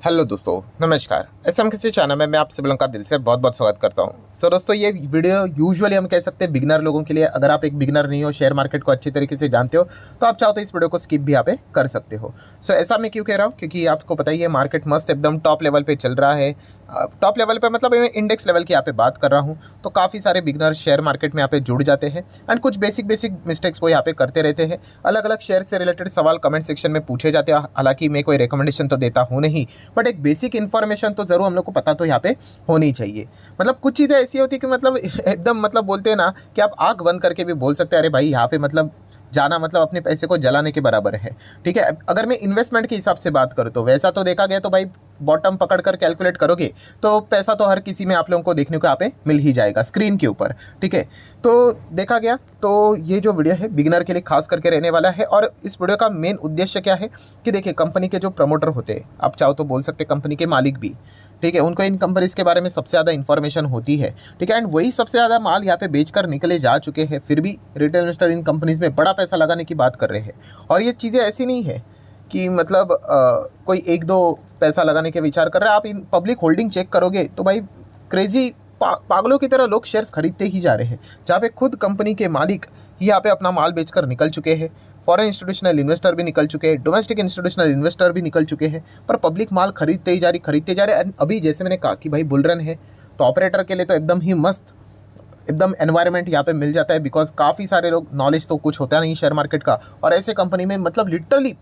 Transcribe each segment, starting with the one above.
Hello दोस्तों, नमस्कार। SM किसी चैनल में मैं आप सभी लोगों का दिल से बहुत बहुत स्वागत करता हूं। दोस्तों, ये वीडियो यूजुअली हम कह सकते हैं बिगिनर लोगों के लिए। अगर आप एक बिगिनर नहीं हो, शेयर मार्केट को अच्छी तरीके से जानते हो, तो आप चाहो तो इस वीडियो को स्किप भी यहाँ पे कर सकते हो। ऐसा मैं क्यों कह रहा हूँ, क्योंकि आपको पता ही है मार्केट मस्त एकदम टॉप लेवल पे चल रहा है। टॉप लेवल पे मतलब इंडेक्स लेवल की यहाँ पे बात कर रहा हूँ। तो काफ़ी सारे बिगिनर शेयर मार्केट में यहाँ पे जुड़ जाते हैं एंड कुछ बेसिक बेसिक मिस्टेक्स वो यहाँ पे करते रहते हैं। अलग अलग शेयर से रिलेटेड सवाल कमेंट सेक्शन में पूछे जाते हैं। हालांकि मैं कोई रिकमेंडेशन तो देता हूँ नहीं, बट एक बेसिक इन्फॉर्मेशन तो ज़रूर हम लोग को पता तो यहाँ पे होनी चाहिए। मतलब कुछ चीज़ें ऐसी होती है कि मतलब एकदम मतलब बोलते हैं ना कि आप आँख बंद करके भी बोल सकते हैं, अरे भाई यहाँ पे मतलब जाना मतलब अपने पैसे को जलाने के बराबर है। ठीक है, अगर मैं इन्वेस्टमेंट के हिसाब से बात करूँ तो वैसा तो देखा गया तो भाई बॉटम पकड़ कर कैलकुलेट करोगे तो पैसा तो हर किसी में आप लोगों को देखने को यहाँ पे मिल ही जाएगा स्क्रीन के ऊपर। ठीक है, तो देखा गया तो ये जो वीडियो है बिगिनर के लिए खास करके रहने वाला है। और इस वीडियो का मेन उद्देश्य क्या है कि देखिए, कंपनी के जो प्रमोटर होते हैं, आप चाहो तो बोल सकते कंपनी के मालिक भी, ठीक है, उनको इन कंपनीज के बारे में सबसे ज़्यादा इन्फॉर्मेशन होती है। ठीक है, एंड वही सबसे ज़्यादा माल यहाँ पे बेचकर निकले जा चुके हैं, फिर भी रिटेल इन्वेस्टर इन कंपनीज में बड़ा पैसा लगाने की बात कर रहे हैं। और ये चीज़ें ऐसी नहीं है कि मतलब कोई एक दो पैसा लगाने के विचार कर रहे हैं। आप इन पब्लिक होल्डिंग चेक करोगे तो भाई क्रेजी पागलों की तरह लोग शेयर्स खरीदते ही जा रहे हैं, जहाँ पे खुद कंपनी के मालिक ही यहाँ पे अपना माल बेचकर निकल चुके हैं। फॉरेन इंस्टीट्यूशनल इन्वेस्टर भी निकल चुके हैं, डोमेस्टिक इंस्टीट्यूशनल इन्वेस्टर भी निकल चुके हैं, पर पब्लिक माल खरीदते ही जा रहे हैं। अभी जैसे मैंने कहा कि भाई बुल रन है, तो ऑपरेटर के लिए तो एकदम ही मस्त एकदम एनवायरनमेंट यहाँ पे मिल जाता है। बिकॉज काफ़ी सारे लोग, नॉलेज तो कुछ होता नहीं शेयर मार्केट का, और ऐसे कंपनी में मतलब लिटरली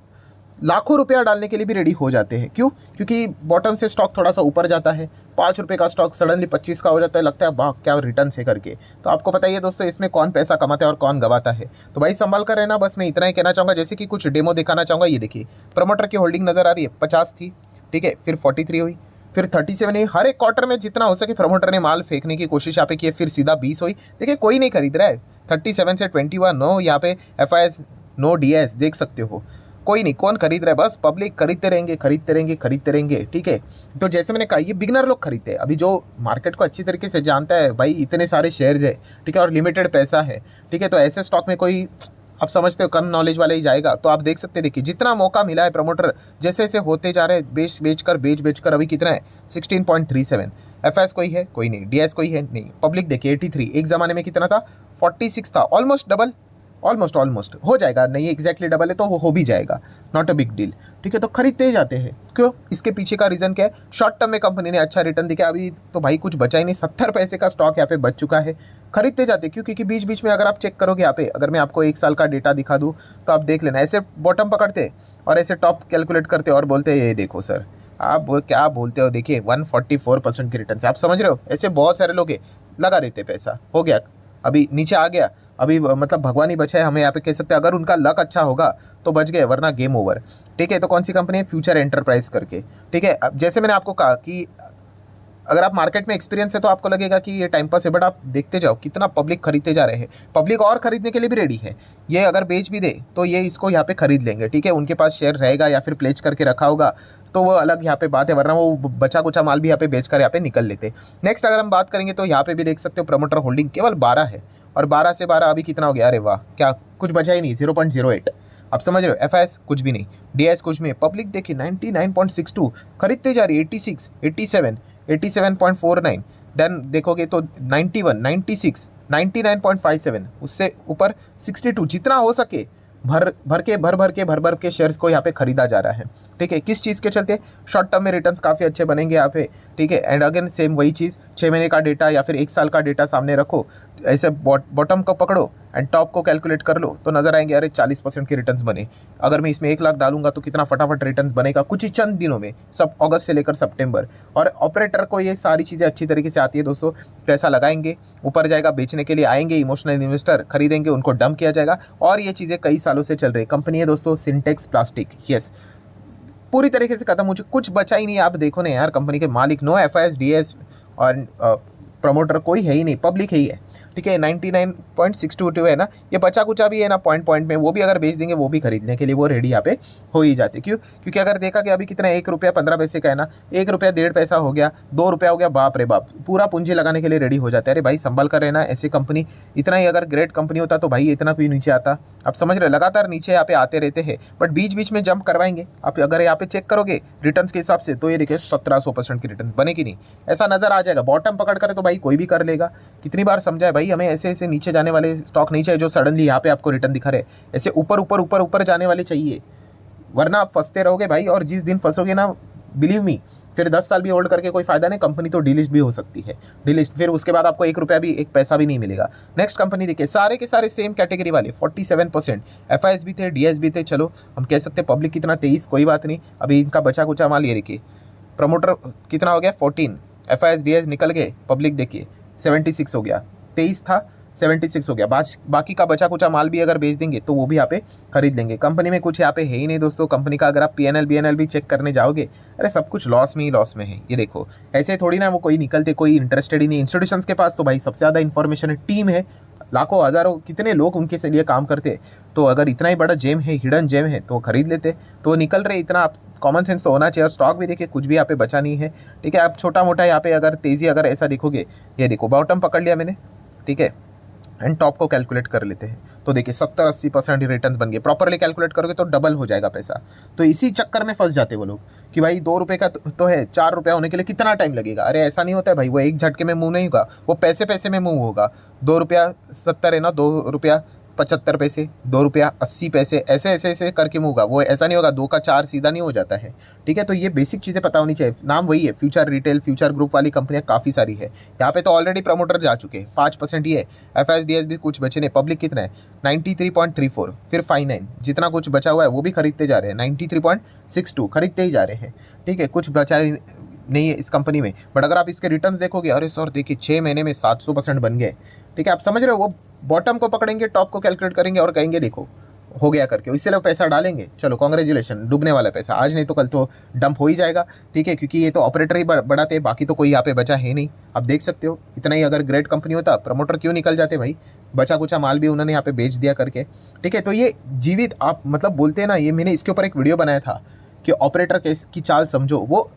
लाखों रुपया डालने के लिए भी रेडी हो जाते हैं। क्यों? क्योंकि बॉटम से स्टॉक थोड़ा सा ऊपर जाता है, 5 रुपये का स्टॉक सडनली 25 का हो जाता है, लगता है वाह क्या रिटर्न है करके। तो आपको पता ही है दोस्तों, इसमें कौन पैसा कमाता है और कौन गवाता है। तो भाई संभाल कर रहना, बस मैं इतना ही कहना चाहूँगा। जैसे कि कुछ डेमो दिखाना चाहूँगा। ये देखिए, प्रमोटर की होल्डिंग नज़र आ रही है, 50 थी, ठीक है, फिर 43 हुई, फिर 37 हुई। हर एक क्वार्टर में जितना हो सके प्रमोटर ने माल फेंकने की कोशिश यहाँ पे की, फिर सीधा 20 हुई। देखिए कोई नहीं खरीद रहा है। 37 से 21 नो, यहाँ पे FIS नो DS देख सकते हो, कोई नहीं, कौन खरीद रहा है? बस पब्लिक खरीदते रहेंगे, खरीदते रहेंगे, खरीदते रहेंगे। ठीक है, तो जैसे मैंने कहा ये बिगनर लोग खरीदते हैं। अभी जो मार्केट को अच्छी तरीके से जानता है, भाई इतने सारे शेयर्स है, ठीक है, और लिमिटेड पैसा है, ठीक है, तो ऐसे स्टॉक में कोई आप समझते हो कम नॉलेज वाला ही जाएगा। तो आप देख सकते हैं, देखिए जितना मौका मिला है प्रमोटर जैसे जैसे होते जा रहे हैं, बेच कर अभी कितना है 16.37। FIS कोई है? कोई नहीं। DS कोई है? नहीं। पब्लिक देखिए 83, एक ज़माने में कितना था? 46 था। ऑलमोस्ट डबल, ऑलमोस्ट हो जाएगा, नहीं एग्जैक्टली डबल है तो वो हो भी जाएगा, नॉट अ बिग डील। ठीक है, तो खरीदते ही जाते हैं। क्यों? इसके पीछे का रीज़न क्या है? शॉर्ट टर्म में कंपनी ने अच्छा रिटर्न दिखाया। अभी तो भाई कुछ बचा ही नहीं, 70 पैसे का स्टॉक यहाँ पे बच चुका है, खरीदते जाते। क्यों? क्योंकि बीच बीच में अगर आप चेक करोगे यहाँ पे, अगर मैं आपको 1 साल का डेटा दिखा दूँ तो आप देख लेना, ऐसे बॉटम पकड़ते और ऐसे टॉप कैलकुलेट करते और बोलते ये देखो सर, आप क्या बोलते हो, देखिए 144% के रिटर्न से, आप समझ रहे हो? ऐसे बहुत सारे लोग लगा देते पैसा, हो गया, अभी नीचे आ गया, अभी मतलब भगवान ही बचा है, हमें यहाँ पे कह सकते हैं। अगर उनका लक अच्छा होगा तो बच गए, वरना गेम ओवर। ठीक है, तो कौन सी कंपनी है? फ्यूचर एंटरप्राइज करके। ठीक है, अब जैसे मैंने आपको कहा कि अगर आप मार्केट में एक्सपीरियंस है तो आपको लगेगा कि ये टाइम पास है, बट आप देखते जाओ कितना पब्लिक खरीदते जा रहे हैं। पब्लिक और खरीदने के लिए भी रेडी है। ये अगर बेच भी दे तो ये इसको यहाँ पे खरीद लेंगे। ठीक है, उनके पास शेयर रहेगा या फिर प्लेज करके रखा होगा तो वो अलग यहाँ पे बात है, वरना वो बचा कुचा माल भी यहाँ पे बेचकर यहाँ पे निकल लेते। नेक्स्ट अगर हम बात करेंगे तो यहाँ पे भी देख सकते हो प्रमोटर होल्डिंग केवल 12 है, और 12 से 12 अभी कितना हो गया? अरे वाह, क्या कुछ बचा ही नहीं, 0.08। आप समझ रहे हो? FIS कुछ भी नहीं, DS कुछ भी। पब्लिक देखिए 99.62 खरीदते जा रही है, 86, 87, 87.49। देन देखोगे तो 91, 96, 99.57, उससे ऊपर 62। जितना हो सके भर के शेयर्स को यहाँ पे खरीदा जा रहा है। ठीक है, किस चीज़ के चलते? शॉर्ट टर्म में रिटर्न्स काफ़ी अच्छे बनेंगे यहाँ पे। ठीक है, एंड अगेन सेम वही चीज़, 6 महीने का डेटा या फिर 1 साल का डेटा सामने रखो, ऐसे बॉटम को पकड़ो एंड टॉप को कैलकुलेट कर लो तो नजर आएंगे, अरे 40% के रिटर्न्स बने। अगर मैं इसमें 1 लाख डालूंगा तो कितना फटाफट रिटर्न्स बनेगा कुछ ही चंद दिनों में, सब अगस्त से लेकर सितंबर। और ऑपरेटर को ये सारी चीज़ें अच्छी तरीके से आती है दोस्तों। पैसा लगाएंगे, ऊपर जाएगा, बेचने के लिए आएंगे इमोशनल इन्वेस्टर, खरीदेंगे, उनको डंप किया जाएगा। और ये चीज़ें कई सालों से चल रही कंपनी है दोस्तों, सिंटेक्स प्लास्टिक। यस, पूरी तरीके से खत्म हो चुकी, कुछ बचा ही नहीं। आप देखो ना यार, कंपनी के मालिक नो FIS DS और प्रमोटर कोई है ही नहीं, पब्लिक ही है। ठीक है 99.622 है ना, ये बचा कुचा भी है ना पॉइंट पॉइंट में, वो भी अगर बेच देंगे वो भी खरीदने के लिए वो रेडी यहाँ पे हो ही जाते। क्यों? क्योंकि अगर देखा कि अभी कितना 1 रुपया 15 पैसे का है ना, 1 रुपया 1.5 पैसा हो गया, 2 रुपया हो गया, बाप रे बाप, पूरा पूंजी लगाने के लिए रेडी हो जाते हैं। अरे भाई संभल कर रहना, ऐसी कंपनी, इतना ही अगर ग्रेट कंपनी होता तो भाई इतना कोई नीचे आता। आप समझ रहे, लगातार नीचे यहाँ पे आते रहते हैं, बट बीच बीच में जंप करवाएंगे। आप अगर यहाँ पे चेक करोगे रिटर्न्स के हिसाब से तो ये देखिए 1700% की रिटर्न बनेगी नहीं, ऐसा नजर आ जाएगा। बॉटम पकड़ कर तो भाई कोई भी कर लेगा। कितनी बार समझाए भाई, हमें ऐसे ऐसे नीचे जाने वाले स्टॉक नहीं चाहिए जो सडनली यहाँ पे आपको रिटर्न दिखा रहे, ऐसे ऊपर ऊपर ऊपर ऊपर जाने वाले चाहिए, वरना आप फंसते रहोगे भाई। और जिस दिन फंसोगे ना, बिलीव मी, फिर 10 साल भी होल्ड करके कोई फायदा नहीं, कंपनी तो डिलिस्ट भी हो सकती है, डिलिस्ट, फिर उसके बाद आपको 1 रुपया भी 1 पैसा भी नहीं मिलेगा। नेक्स्ट कंपनी देखिए, सारे के सारे सेम कैटेगरी वाले 47%, एफआईएस भी थे, डीएस भी थे, चलो हम कह सकते हैं पब्लिक कितना 23, कोई बात नहीं। अभी इनका बचा कुचा माल ये देखिए, प्रमोटर कितना हो गया 14, एफआईएस डीएस निकल गए, पब्लिक देखिए 76 हो गया, 23 था 76 हो गया। बाकी का बचा कुचा माल भी अगर बेच देंगे तो वो भी यहाँ पे खरीद लेंगे। कंपनी में कुछ यहाँ पे है ही नहीं दोस्तों। कंपनी का अगर आप पीएनएल बीएनएल भी चेक करने जाओगे, अरे सब कुछ लॉस में ही लॉस में है। ये देखो, ऐसे थोड़ी ना वो कोई निकलते, कोई इंटरेस्टेड ही नहीं। इंस्टीट्यूशंस के पास तो भाई सबसे ज़्यादा इन्फॉर्मेशन है, टीम है, लाखों हज़ारों कितने लोग उनके से लिए काम करते, तो अगर इतना ही बड़ा जेम है, हिडन जेम है, तो खरीद लेते। तो निकल रहे इतना, आप कॉमन सेंस तो होना चाहिए। और स्टॉक भी देखिए, कुछ भी यहाँ पे बचा नहीं है, ठीक है। आप छोटा मोटा यहाँ पे अगर तेज़ी अगर ऐसा देखोगे, ये देखो बॉटम पकड़ लिया मैंने, ठीक है, एंड टॉप को कैलकुलेट कर लेते हैं तो देखिए 70-80% रिटर्न बन गए। प्रॉपरली कैलकुलेट करोगे तो डबल हो जाएगा पैसा। तो इसी चक्कर में फंस जाते वो लोग कि भाई 2 रुपये का तो है, 4 रुपया होने के लिए कितना टाइम लगेगा। अरे ऐसा नहीं होता है भाई, वो एक झटके में मूव नहीं होगा, वो पैसे पैसे में मूव होगा। 2 रुपया 70 है ना, 2 रुपया 75 पैसे, 2 रुपया 80 पैसे, ऐसे ऐसे ऐसे करके मूव होगा। वो ऐसा नहीं होगा 2 का 4 सीधा नहीं हो जाता है, ठीक है। तो ये बेसिक चीज़ें पता होनी चाहिए। नाम वही है, फ्यूचर रिटेल, फ्यूचर ग्रुप वाली कंपनियां काफ़ी सारी है। यहाँ पे तो ऑलरेडी प्रमोटर जा चुके हैं, 5% ही है। एफएसडीएस भी कुछ बचे नहीं। पब्लिक कितना है 93.34, फिर 59, जितना कुछ बचा हुआ है वो भी खरीदते जा रहे हैं, 93.62 खरीदते ही जा रहे हैं, ठीक है। कुछ बचा नहीं है इस कंपनी में, बट अगर आप इसके रिटर्न्स देखोगे, अरे सर देखिए 6 महीने में 700% बन गए, ठीक है। आप समझ रहे हो, वो बॉटम को पकड़ेंगे, टॉप को कैलकुलेट करेंगे और कहेंगे देखो हो गया करके, इससे लोग पैसा डालेंगे। चलो कॉन्ग्रेचुलेशन, डूबने वाला पैसा आज नहीं तो कल तो डंप हो ही जाएगा, ठीक है। क्योंकि ये तो ऑपरेटर ही बढ़ाते हैं, बाकी तो कोई यहाँ पे बचा है नहीं। आप देख सकते हो, इतना ही अगर ग्रेट कंपनी होता, प्रमोटर क्यों निकल जाते भाई, बचा कुचा माल भी उन्होंने यहाँ पे बेच दिया करके, ठीक है। तो ये जीवित, आप मतलब बोलते हैं ना, ये मैंने इसके ऊपर एक वीडियो बनाया था कि ऑपरेटर की चाल समझो, वो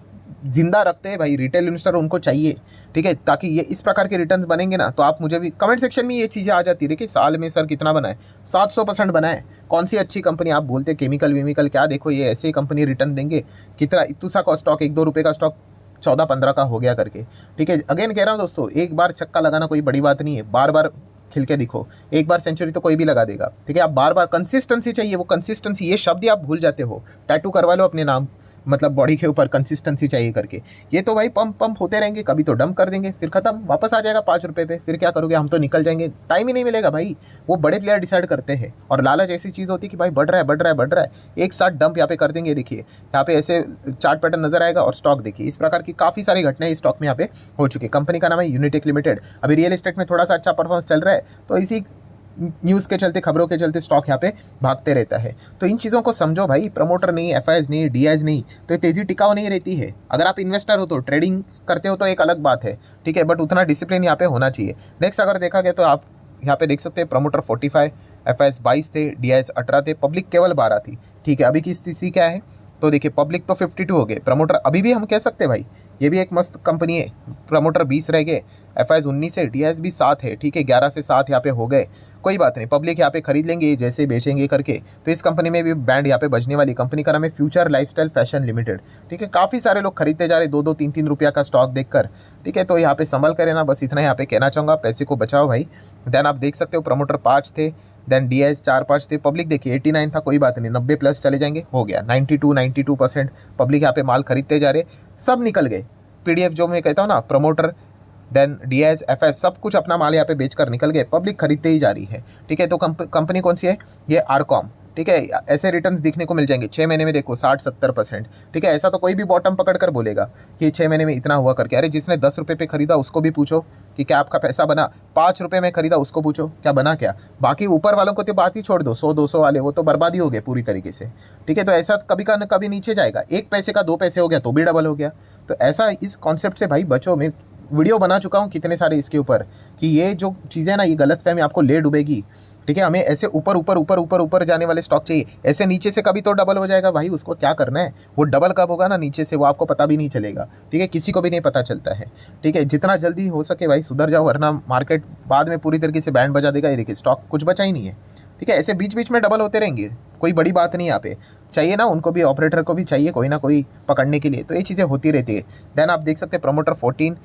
जिंदा रखते हैं भाई, रिटेल इन्वेस्टर उनको चाहिए, ठीक है। ताकि ये इस प्रकार के रिटर्न्स बनेंगे ना, तो आप मुझे भी कमेंट सेक्शन में ये चीज़ें आ जाती है। देखिए साल में सर कितना बना है, 700% बना है। कौन सी अच्छी कंपनी आप बोलते हैं, केमिकल वेमिकल, क्या देखो ये ऐसे ही कंपनी रिटर्न देंगे। कितना इतूसा का स्टॉक, 1-2 रुपये का स्टॉक 14-15 का हो गया करके, ठीक है। अगेन कह रहा हूँ दोस्तों, एक बार छक्का लगाना कोई बड़ी बात नहीं है, बार बार खिल के दिखो। एक बार सेंचुरी तो कोई भी लगा देगा, ठीक है। आप बार बार कंसिस्टेंसी चाहिए, वो कंसिस्टेंसी, ये शब्द ही आप भूल जाते हो। टैटू करवा लो अपने नाम, मतलब बॉडी के ऊपर, कंसिस्टेंसी चाहिए करके। ये तो भाई पंप होते रहेंगे, कभी तो डंप कर देंगे, फिर खत्म, वापस आ जाएगा 5 रुपये पे, फिर क्या करोगे, हम तो निकल जाएंगे, टाइम ही नहीं मिलेगा भाई। वो बड़े प्लेयर डिसाइड करते हैं। और लालच ऐसी चीज़ होती है कि भाई बढ़ रहा है बढ़ रहा है बढ़ रहा है, एक साथ डंप यहाँ पे कर देंगे। देखिए यहाँ पे ऐसे चार्ट पैटर्न नजर आएगा, और स्टॉक देखिए, इस प्रकार की काफ़ी सारी घटनाएं स्टॉक में यहाँ पे हो चुकी है। कंपनी का नाम है यूनिटेक लिमिटेड। अभी रियल एस्टेट में थोड़ा सा अच्छा परफॉर्मेंस चल रहा है, तो इसी न्यूज़ के चलते, खबरों के चलते स्टॉक यहाँ पे भागते रहता है। तो इन चीज़ों को समझो भाई, प्रमोटर नहीं, एफआईएस नहीं, डीआईएस नहीं, तो ये तेज़ी टिकाऊ नहीं रहती है। अगर आप इन्वेस्टर हो तो, ट्रेडिंग करते हो तो एक अलग बात है, ठीक है, बट उतना डिसिप्लिन यहाँ पे होना चाहिए। नेक्स्ट अगर देखा गया तो आप यहाँ पे देख सकते हैं, प्रमोटर 45, एफआईएस 22 थे, डीआईएस 18 थे, पब्लिक केवल 12 थी, ठीक है। अभी की स्थिति क्या है, तो देखिए पब्लिक तो 52 हो गए, प्रमोटर अभी भी हम कह सकते हैं भाई ये भी एक मस्त कंपनी है। प्रमोटर 20 रह गए, एफआईएस 19 है, डीआईएस भी 7 है, ठीक है, 11 से 7 यहाँ पे हो गए, कोई बात नहीं। पब्लिक यहाँ पे खरीद लेंगे जैसे बेचेंगे करके। तो इस कंपनी में भी बैंड यहाँ पे बजने वाली। कंपनी का नाम है फ्यूचर लाइफस्टाइल फैशन लिमिटेड, ठीक है। काफ़ी सारे लोग खरीदते जा रहे 2-2, 3-3 रुपया का स्टॉक देखकर, ठीक है। तो यहाँ पे संभल करें ना, बस इतना यहाँ पे कहना चाहूँगा, पैसे को बचाओ भाई। देन आप देख सकते हो प्रमोटर 5 थे, देन डीआईएस 4-5 थे, पब्लिक देखिए 89 था, कोई बात नहीं, 90 प्लस चले जाएंगे, हो गया 92% पब्लिक यहाँ पे माल खरीदते जा रहे, सब निकल गए। पीडीएफ जो मैं कहता हूँ ना, प्रमोटर देन डीआईएस एफएस सब कुछ अपना माल यहाँ पे बेचकर निकल गए, पब्लिक खरीदते ही जा रही है, ठीक है। तो कंपनी कौन सी है, ये आरकॉम, ठीक है। ऐसे रिटर्न्स दिखने को मिल जाएंगे 6 महीने में, देखो 60-70%, ठीक है। ऐसा तो कोई भी बॉटम पकड़ कर बोलेगा कि 6 महीने में इतना हुआ करके। अरे जिसने 10 रुपये पे खरीदा उसको भी पूछो कि क्या आपका पैसा बना, 5 रुपये में खरीदा उसको पूछो क्या बना क्या। बाकी ऊपर वालों को तो बात ही छोड़ दो, 100-200 वाले वो तो बर्बादी हो गए पूरी तरीके से, ठीक है। तो ऐसा कभी का न कभी नीचे जाएगा, 1 पैसे का 2 पैसे हो गया तो भी डबल हो गया। तो ऐसा इस कॉन्सेप्ट से भाई बचो। मैं वीडियो बना चुका हूँ कितने सारे इसके ऊपर कि ये जो चीज़ें ना, ये गलतफहमी आपको ले डूबेगी। ठीक है, हमें ऐसे ऊपर ऊपर ऊपर ऊपर ऊपर जाने वाले स्टॉक चाहिए। ऐसे नीचे से कभी तो डबल हो जाएगा भाई, उसको क्या करना है, वो डबल कब होगा ना नीचे से, वो आपको पता भी नहीं चलेगा। ठीक है, किसी को भी नहीं पता चलता है। ठीक है, जितना जल्दी हो सके भाई सुधर जाओ, वरना मार्केट बाद में पूरी तरीके से बैंड बजा देगा। ये देखिए स्टॉक कुछ बचा ही नहीं है। ठीक है, ऐसे बीच बीच में डबल होते रहेंगे, कोई बड़ी बात नहीं। यहाँ पे चाहिए ना, उनको भी, ऑपरेटर को भी चाहिए कोई ना कोई पकड़ने के लिए, तो ये चीज़ें होती रहती है। देन आप देख सकते हैं प्रमोटर 14,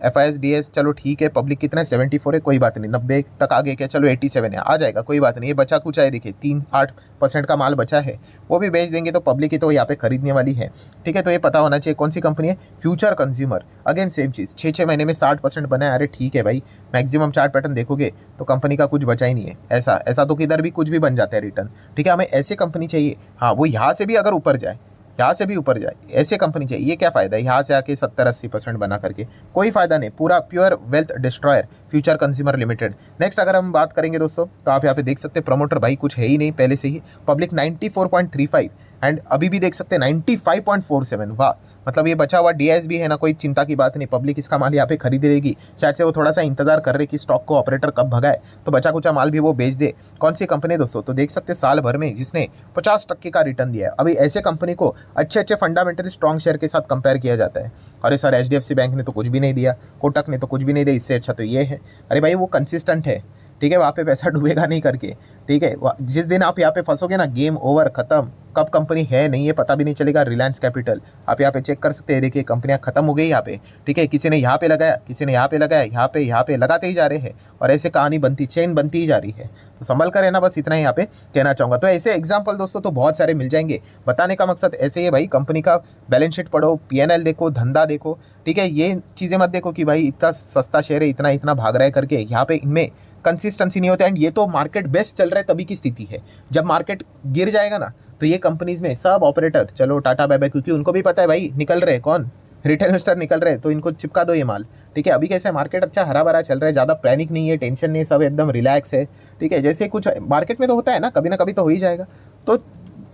FISDS चलो ठीक है, पब्लिक कितना है 74 है, कोई बात नहीं, 90 तक आ गए क्या, चलो 87 है, आ जाएगा कोई बात नहीं। ये बचा कुछ है, देखिए 3-8% का माल बचा है, वो भी बेच देंगे तो पब्लिक ही तो यहाँ पे खरीदने वाली है। ठीक है, तो ये पता होना चाहिए कौन सी कंपनी है। फ्यूचर कंज्यूमर, अगेन सेम चीज़, 6 महीने में 60% बना है। अरे ठीक है भाई, मैक्सिमम चार्ट पैटर्न देखोगे तो कंपनी का कुछ बचा ही नहीं है। ऐसा तो किधर भी कुछ भी बन जाता है रिटर्न। ठीक है, हमें ऐसी कंपनी चाहिए, हाँ वो यहाँ से भी अगर ऊपर जाए, यहाँ से भी ऊपर जाए, ऐसे कंपनी चाहिए। ये क्या फ़ायदा है यहाँ से आके 70-80% बना करके, कोई फ़ायदा नहीं, पूरा pure wealth destroyer, future consumer limited. Next अगर हम बात करेंगे दोस्तों, तो आप यहाँ पे देख सकते हैं प्रमोटर भाई कुछ है ही नहीं पहले से ही, पब्लिक 94.35 एंड अभी भी देख सकते हैं 95.47। वाह, मतलब ये बचा हुआ DIS भी है ना, कोई चिंता की बात नहीं, पब्लिक इसका माल यहाँ पे खरीद लेगी। शायद से वो थोड़ा सा इंतजार कर रहे कि स्टॉक को ऑपरेटर कब भगाए तो बचा कुचा माल भी वो बेच दे। कौन सी कंपनी है दोस्तों, तो देख सकते हैं साल भर में जिसने 50% का रिटर्न दिया है। अभी ऐसे कंपनी को अच्छे फंडामेंटली स्ट्रॉन्ग शेयर के साथ कंपेयर किया जाता है। अरे सर HDFC बैंक ने तो कुछ भी नहीं दिया, कोटक ने तो कुछ भी नहीं दिया, इससे अच्छा तो ये है। अरे भाई वो कंसिस्टेंट है। ठीक है, वहाँ पे पैसा डूबेगा नहीं करके। ठीक है, जिस दिन आप यहाँ पे फंसोगे ना, गेम ओवर, खत्म। कब कंपनी है नहीं है पता भी नहीं चलेगा। रिलायंस कैपिटल आप यहाँ पे चेक कर सकते हैं, देखिए कंपनियाँ खत्म हो गई यहाँ पे। ठीक है, किसी ने यहाँ पे लगाया, किसी ने यहाँ पे लगाया, यहाँ पे लगाते ही जा रहे हैं, और ऐसे कहानी बनती, चेन बनती ही जा रही है। तो संभल कर रहना, बस इतना ही यहाँ पे कहना चाहूँगा। तो ऐसे एग्जाम्पल दोस्तों तो बहुत सारे मिल जाएंगे। बताने का मकसद ऐसे ही है भाई, कंपनी का बैलेंस शीट पढ़ो, PNL देखो, धंधा देखो। ठीक है, ये चीज़ें मत देखो कि भाई इतना सस्ता शेयर है, इतना भाग रहा है करके। यहाँ पे इनमें कंसिस्टेंसी नहीं होता। एंड ये तो मार्केट बेस्ट चल रहा है तभी की स्थिति है। जब मार्केट गिर जाएगा ना, तो ये कंपनीज में सब ऑपरेटर चलो टाटा बाय बाय, क्योंकि उनको भी पता है भाई निकल रहे कौन, रिटेल इन्वेस्टर निकल रहे, तो इनको चिपका दो ये माल। ठीक है, अभी कैसे मार्केट अच्छा हरा भरा चल रहा है, ज़्यादा पैनिक नहीं है, टेंशन नहीं है, सब एकदम रिलैक्स है। ठीक है, जैसे कुछ मार्केट में तो होता है ना, कभी ना कभी तो हो ही जाएगा, तो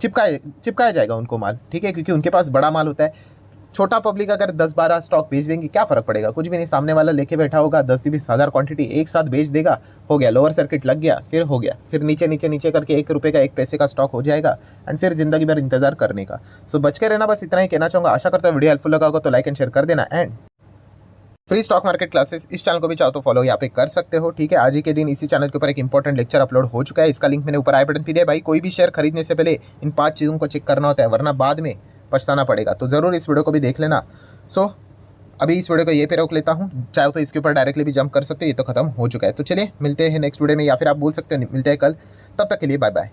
चिपकाया जाएगा उनको माल। ठीक है, क्योंकि उनके पास बड़ा माल होता है। छोटा पब्लिक अगर 10-12 स्टॉक बेच देंगे, क्या फ़र्क पड़ेगा, कुछ भी नहीं। सामने वाला लेके बैठा होगा 10-20 हज़ार क्वांटिटी एक साथ बेच देगा, हो गया, लोअर सर्किट लग गया, फिर हो गया, फिर नीचे करके 1 रुपये का 1 पैसे का स्टॉक हो जाएगा, एंड फिर ज़िंदगी भर इंतजार करने का। सो बच के रहना, बस इतना ही कहना चाहूँगा। आशा करता हूँ वीडियो हेल्पफुल लगा होगा, तो लाइक एंड शेयर कर देना। And free stock market classes इस चैनल को भी चाहो तो फॉलो यहाँ पे कर सकते हो। ठीक है, आज ही के दिन इसी चैनल के ऊपर एक इंपॉर्टेंट लेक्चर अपलोड हो चुका है, इसका लिंक मैंने ऊपर आई बटन पे दिया। भाई कोई भी शेयर खरीदने से पहले इन 5 चीज़ों को चेक करना होता है, वरना बाद में पछताना पड़ेगा। तो ज़रूर इस वीडियो को भी देख लेना। सो अभी इस वीडियो को ये पे रोक लेता हूँ, चाहे तो इसके ऊपर डायरेक्टली भी जंप कर सकते हो, ये तो खत्म हो चुका है। तो चलिए मिलते हैं नेक्स्ट वीडियो में, या फिर आप बोल सकते हो मिलते हैं कल। तब तक के लिए बाय बाय।